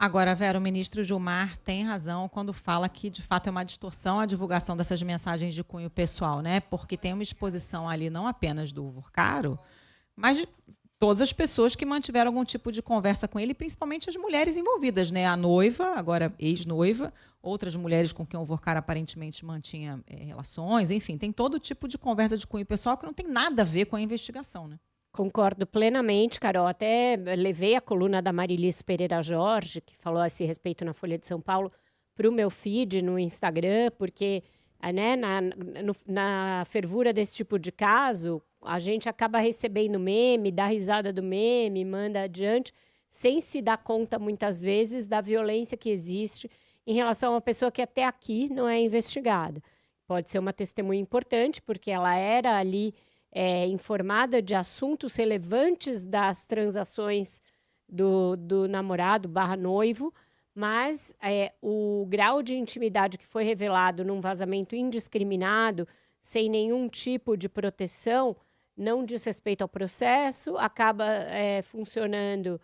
Agora, Vera, o ministro Gilmar tem razão quando fala que, de fato, é uma distorção a divulgação dessas mensagens de cunho pessoal, né? Porque tem uma exposição ali não apenas do Vorcaro, mas de todas as pessoas que mantiveram algum tipo de conversa com ele, principalmente as mulheres envolvidas, né? A noiva, agora ex-noiva, outras mulheres com quem o Vorcaro aparentemente mantinha relações, enfim, tem todo tipo de conversa de cunho pessoal que não tem nada a ver com a investigação, né? Concordo plenamente, Carol. Até levei a coluna da Marilis Pereira Jorge, que falou a esse respeito na Folha de São Paulo, para o meu feed no Instagram, porque né, na fervura desse tipo de caso, a gente acaba recebendo meme, dá risada do meme, manda adiante, sem se dar conta, muitas vezes, da violência que existe em relação a uma pessoa que até aqui não é investigada. Pode ser uma testemunha importante, porque ela era ali informada de assuntos relevantes das transações do namorado / noivo, mas o grau de intimidade que foi revelado num vazamento indiscriminado, sem nenhum tipo de proteção, não diz respeito ao processo, acaba funcionando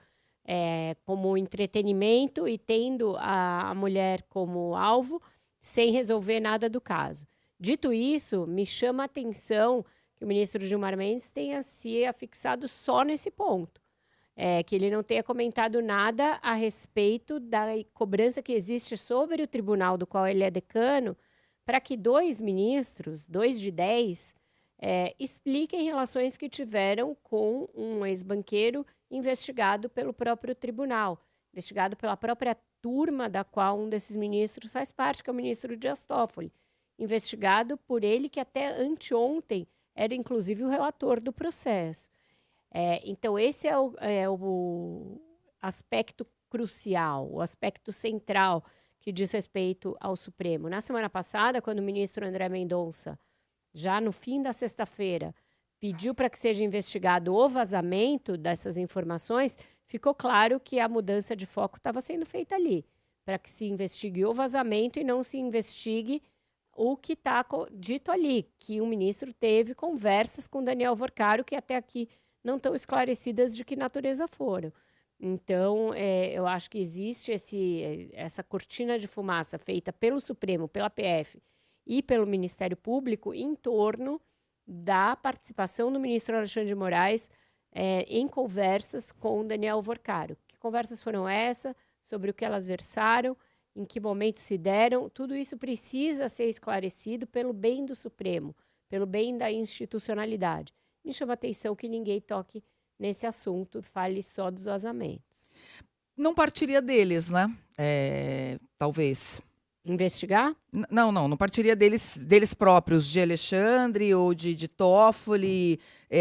como entretenimento e tendo a mulher como alvo, sem resolver nada do caso. Dito isso, me chama a atenção que o ministro Gilmar Mendes tenha se afixado só nesse ponto. Que ele não tenha comentado nada a respeito da cobrança que existe sobre o tribunal do qual ele é decano, para que 2 ministros, 2 de 10, expliquem relações que tiveram com um ex-banqueiro investigado pelo próprio tribunal, investigado pela própria turma da qual um desses ministros faz parte, que é o ministro Dias Toffoli, investigado por ele que até anteontem era inclusive o relator do processo. Então, esse é o aspecto crucial, o aspecto central que diz respeito ao Supremo. Na semana passada, quando o ministro André Mendonça, já no fim da sexta-feira, pediu para que seja investigado o vazamento dessas informações, ficou claro que a mudança de foco estava sendo feita ali, para que se investigue o vazamento e não se investigue o que está dito ali, que o ministro teve conversas com Daniel Vorcaro, que até aqui não estão esclarecidas de que natureza foram. Então, eu acho que existe essa cortina de fumaça feita pelo Supremo, pela PF e pelo Ministério Público em torno da participação do ministro Alexandre de Moraes em conversas com Daniel Vorcaro. Que conversas foram essas? Sobre o que elas versaram? Em que momento se deram? Tudo isso precisa ser esclarecido pelo bem do Supremo, pelo bem da institucionalidade. Me chama a atenção que ninguém toque nesse assunto, fale só dos vazamentos. Não partiria deles, né? Talvez. Investigar? Não partiria deles próprios, de Alexandre ou de Toffoli,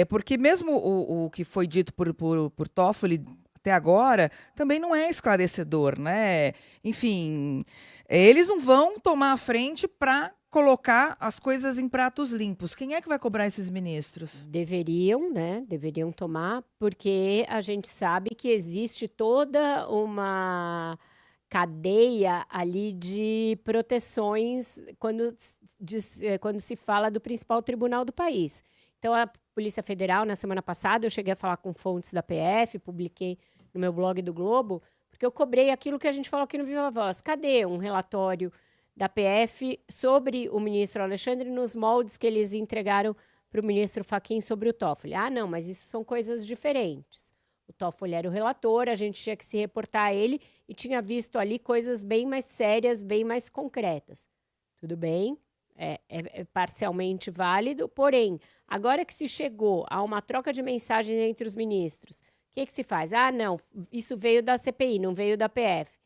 porque mesmo o que foi dito por Toffoli até agora também não é esclarecedor, né? Enfim, eles não vão tomar a frente para colocar as coisas em pratos limpos. Quem é que vai cobrar esses ministros? Deveriam, né? Deveriam tomar, porque a gente sabe que existe toda uma cadeia ali de proteções quando se fala do principal tribunal do país. Então, a Polícia Federal, na semana passada, eu cheguei a falar com fontes da PF, publiquei no meu blog do Globo, porque eu cobrei aquilo que a gente falou aqui no Viva Voz. Cadê um relatório da PF sobre o ministro Alexandre nos moldes que eles entregaram para o ministro Fachin sobre o Toffoli? Ah, não, mas isso são coisas diferentes. O Toffoli era o relator, a gente tinha que se reportar a ele e tinha visto ali coisas bem mais sérias, bem mais concretas. Tudo bem, é parcialmente válido, porém, agora que se chegou a uma troca de mensagens entre os ministros, o que se faz? Ah, não, isso veio da CPI, não veio da PF.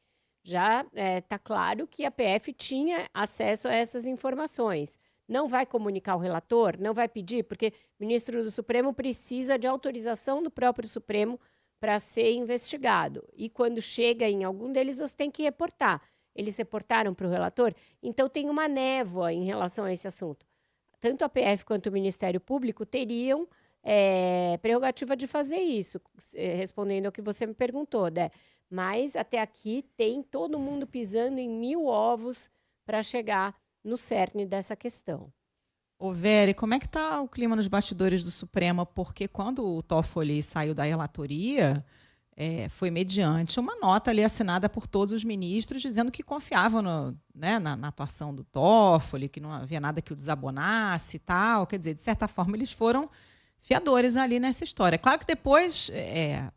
Já está claro que a PF tinha acesso a essas informações. Não vai comunicar o relator? Não vai pedir? Porque o ministro do Supremo precisa de autorização do próprio Supremo para ser investigado. E quando chega em algum deles, você tem que reportar. Eles reportaram para o relator? Então, tem uma névoa em relação a esse assunto. Tanto a PF quanto o Ministério Público teriam prerrogativa de fazer isso, respondendo ao que você me perguntou, né? Mas, até aqui, tem todo mundo pisando em 1000 ovos para chegar no cerne dessa questão. Ô, Vera, como é que está o clima nos bastidores do Supremo? Porque quando o Toffoli saiu da relatoria, foi mediante uma nota ali assinada por todos os ministros, dizendo que confiavam na atuação do Toffoli, que não havia nada que o desabonasse e tal. Quer dizer, de certa forma, eles foram fiadores ali nessa história. Claro que depois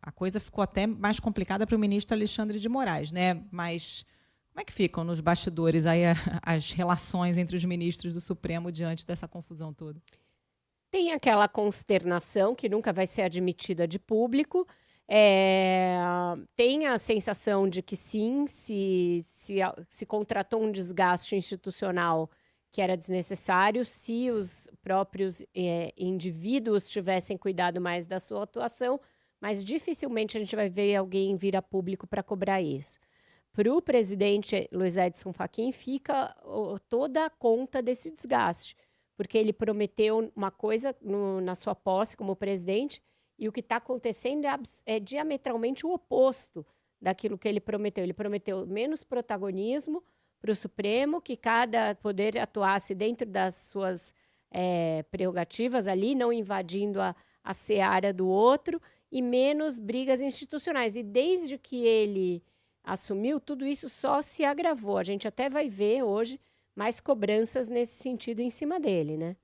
a coisa ficou até mais complicada para o ministro Alexandre de Moraes, né? Mas como é que ficam nos bastidores aí as relações entre os ministros do Supremo diante dessa confusão toda? Tem aquela consternação que nunca vai ser admitida de público. Tem a sensação de que sim, se contratou um desgaste institucional que era desnecessário, se os próprios indivíduos tivessem cuidado mais da sua atuação, mas dificilmente a gente vai ver alguém vir a público para cobrar isso. Para o presidente Luiz Edson Fachin fica toda a conta desse desgaste, porque ele prometeu uma coisa na sua posse como presidente, e o que está acontecendo é diametralmente o oposto daquilo que ele prometeu. Ele prometeu menos protagonismo para o Supremo, que cada poder atuasse dentro das suas prerrogativas ali, não invadindo a seara do outro, e menos brigas institucionais. E desde que ele assumiu, tudo isso só se agravou. A gente até vai ver hoje mais cobranças nesse sentido em cima dele, né?